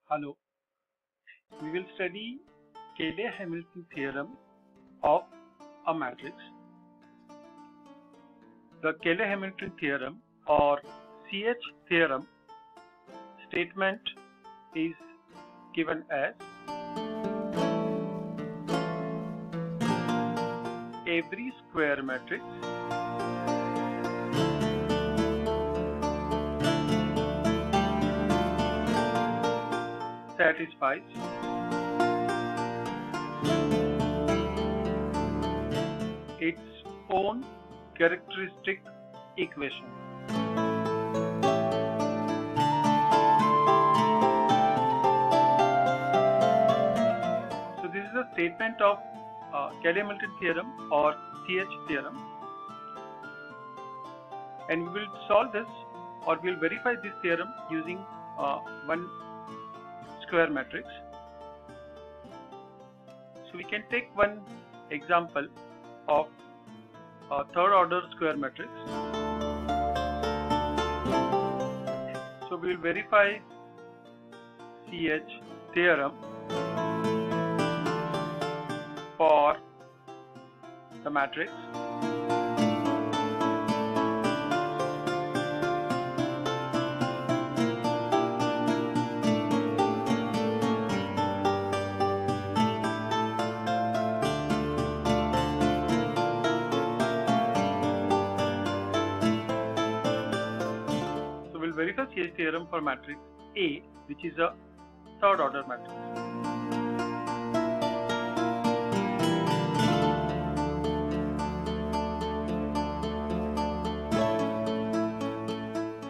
Hello, we will study Cayley-Hamilton theorem of a matrix. The Cayley-Hamilton theorem or CH theorem statement is given as every square matrix satisfies its own characteristic equation. So this is a statement of Cayley-Hamilton theorem or CH theorem, and we will solve this or we will verify this theorem using one square matrix. So we can take one example of a third order square matrix. So we will verify CH theorem for the matrix verify CH theorem for matrix A, which is a third order matrix.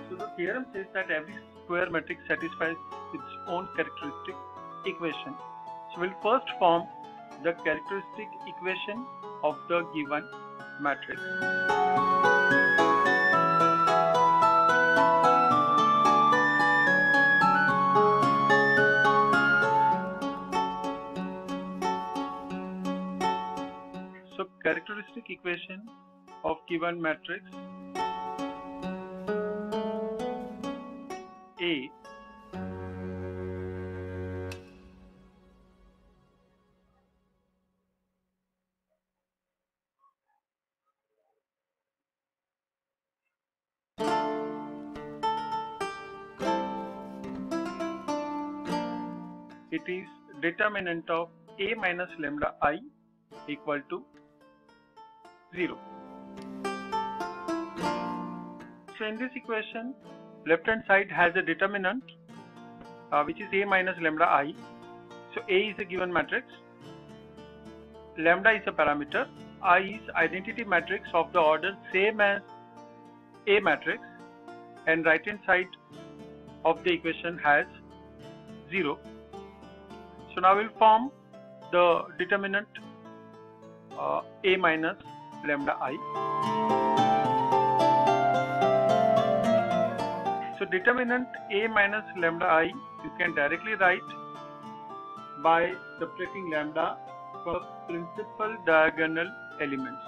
So the theorem says that every square matrix satisfies its own characteristic equation. So we'll first form the characteristic equation of the given matrix. So characteristic equation of given matrix A it is determinant of A minus lambda I equal to 0. So in this equation, left hand side has a determinant which is A minus lambda I. So A is a given matrix, lambda is a parameter, I is identity matrix of the order same as A matrix, and right hand side of the equation has 0. So now we'll form the determinant A minus lambda I. So determinant A minus lambda I you can directly write by subtracting lambda from principal diagonal elements.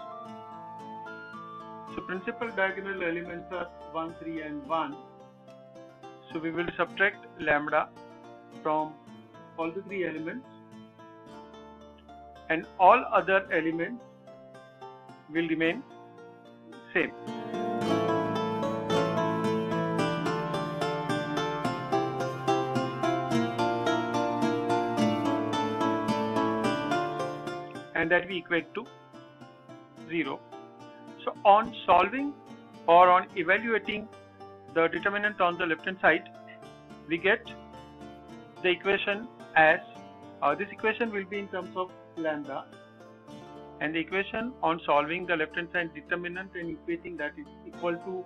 So principal diagonal elements are 1, 3 and 1. So we will subtract lambda from all the three elements, and all other elements will remain same. And that we equate to 0. So on solving or on evaluating the determinant on the left hand side, we get the equation as this equation will be in terms of lambda, and the equation on solving the left hand side determinant and equating that is equal to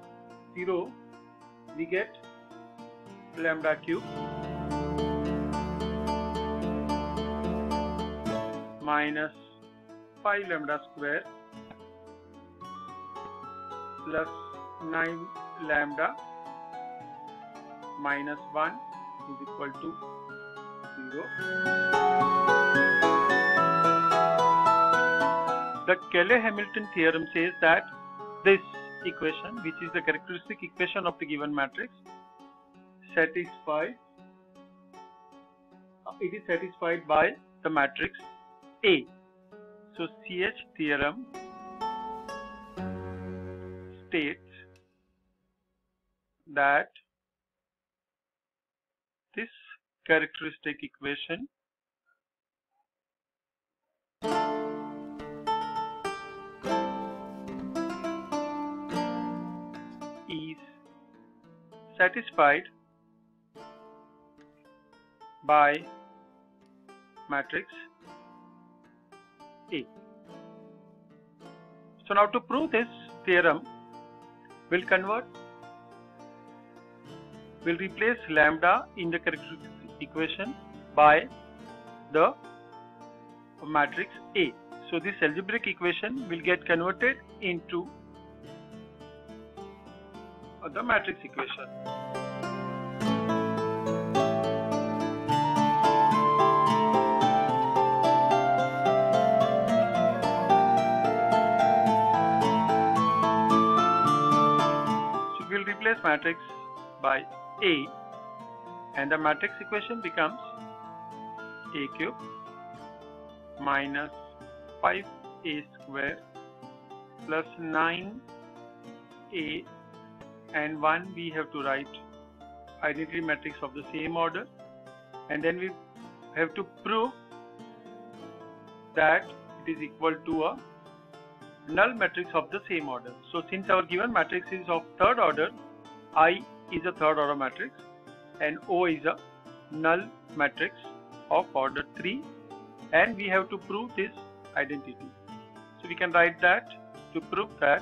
0, we get lambda cube minus 5 lambda square plus 9 lambda minus 1 is equal to 0. The Cayley-Hamilton theorem says that this equation, which is the characteristic equation of the given matrix, satisfies it is satisfied by the matrix A. So CH theorem states that this characteristic equation is satisfied by matrix A. So now to prove this theorem, we'll replace lambda in the characteristic equation by the matrix A. So this algebraic equation will get converted into the matrix equation. So we'll replace matrix by A, and the matrix equation becomes A cube minus 5A square plus 9A, and 1 we have to write identity matrix of the same order, and then we have to prove that it is equal to a null matrix of the same order. So since our given matrix is of third order, I is a third order matrix and O is a null matrix of order 3, and we have to prove this identity. So we can write that to prove that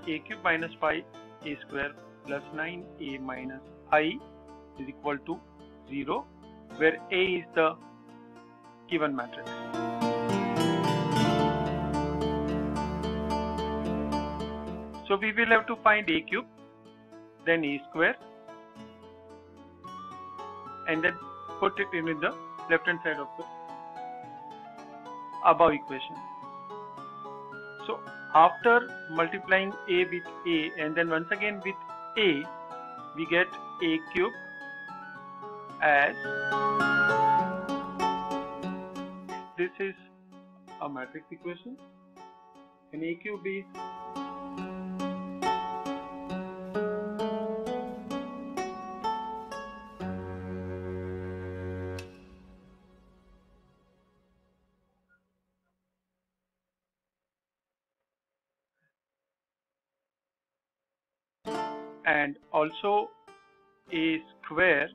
A cube minus 5A square plus 9A minus I is equal to 0, where A is the given matrix. So we will have to find A cube, then A square, and then put it in the left hand side of the above equation. So after multiplying A with A and then once again with A, we get A cube as, this is a matrix equation, and A cube is and also A square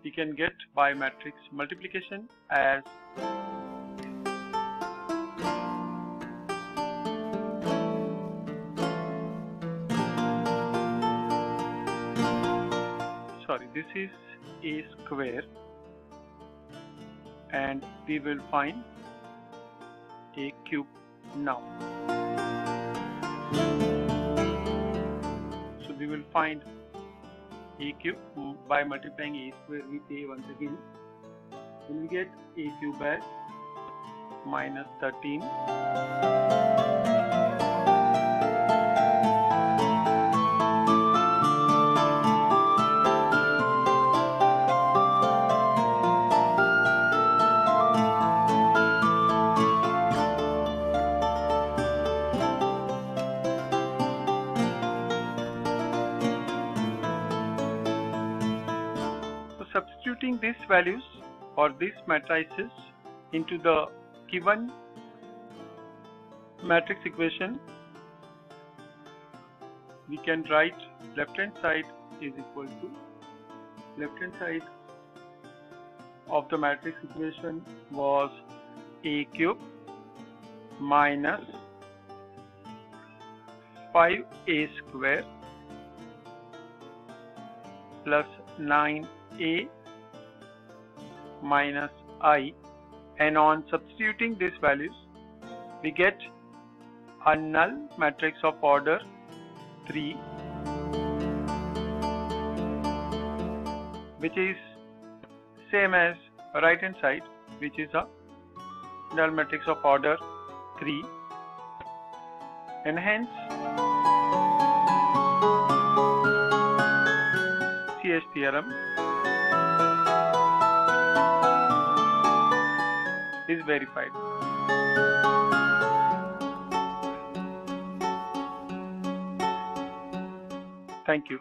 we can get by matrix multiplication as this is A square, and we will find A cube now. So we will find A cube by multiplying A square with A once again. Then we get A cube as minus 13 . Substituting these values or these matrices into the given matrix equation, we can write left hand side is equal to left hand side of the matrix equation was A cube minus 5A square plus 9A minus I, and on substituting these values we get a null matrix of order 3, which is same as right hand side, which is a null matrix of order 3, and hence RCS theorem is verified. Thank you.